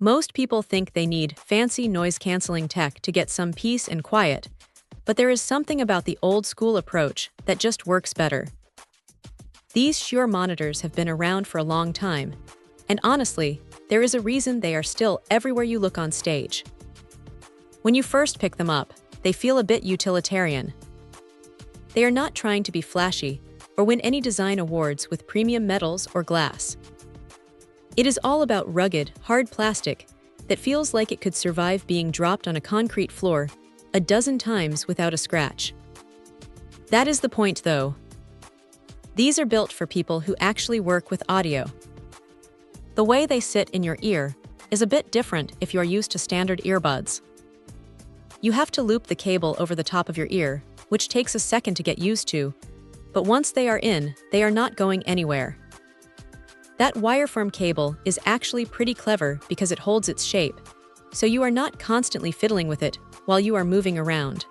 Most people think they need fancy noise-canceling tech to get some peace and quiet, but there is something about the old-school approach that just works better. These Shure monitors have been around for a long time, and honestly, there is a reason they are still everywhere you look on stage. When you first pick them up, they feel a bit utilitarian. They are not trying to be flashy or win any design awards with premium metals or glass. It is all about rugged, hard plastic that feels like it could survive being dropped on a concrete floor a dozen times without a scratch. That is the point, though. These are built for people who actually work with audio. The way they sit in your ear is a bit different if you are used to standard earbuds. You have to loop the cable over the top of your ear, which takes a second to get used to, but once they are in, they are not going anywhere. That wire-form cable is actually pretty clever because it holds its shape, so you are not constantly fiddling with it while you are moving around.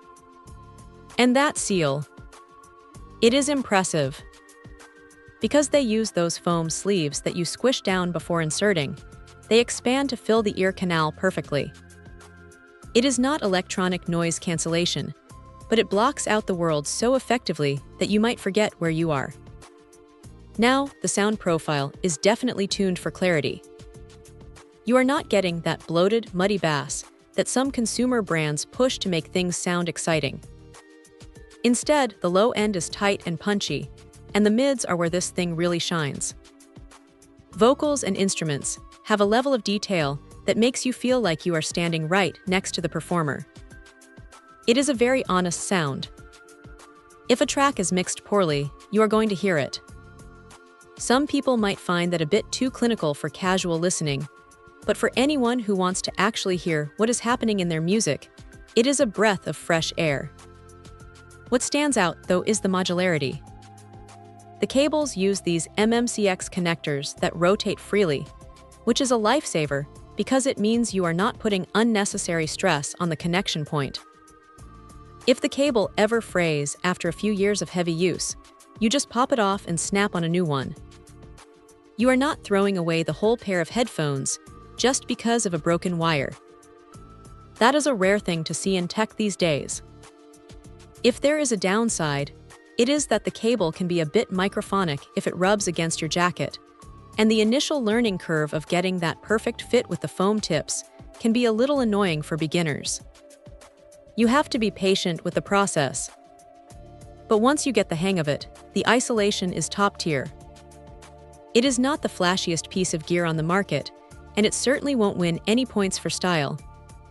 And that seal. It is impressive. Because they use those foam sleeves that you squish down before inserting, they expand to fill the ear canal perfectly. It is not electronic noise cancellation, but it blocks out the world so effectively that you might forget where you are. Now, the sound profile is definitely tuned for clarity. You are not getting that bloated, muddy bass that some consumer brands push to make things sound exciting. Instead, the low end is tight and punchy, and the mids are where this thing really shines. Vocals and instruments have a level of detail that makes you feel like you are standing right next to the performer. It is a very honest sound. If a track is mixed poorly, you are going to hear it. Some people might find that a bit too clinical for casual listening, but for anyone who wants to actually hear what is happening in their music, it is a breath of fresh air. What stands out, though, is the modularity. The cables use these MMCX connectors that rotate freely, which is a lifesaver because it means you are not putting unnecessary stress on the connection point. If the cable ever frays after a few years of heavy use, you just pop it off and snap on a new one. You are not throwing away the whole pair of headphones just because of a broken wire. That is a rare thing to see in tech these days. If there is a downside, it is that the cable can be a bit microphonic if it rubs against your jacket, and the initial learning curve of getting that perfect fit with the foam tips can be a little annoying for beginners. You have to be patient with the process. But once you get the hang of it, the isolation is top tier. It is not the flashiest piece of gear on the market, and it certainly won't win any points for style,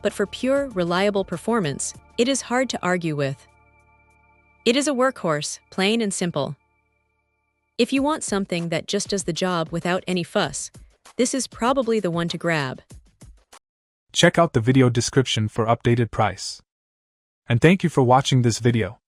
but for pure, reliable performance, it is hard to argue with. It is a workhorse, plain and simple. If you want something that just does the job without any fuss, this is probably the one to grab. Check out the video description for updated price. And thank you for watching this video.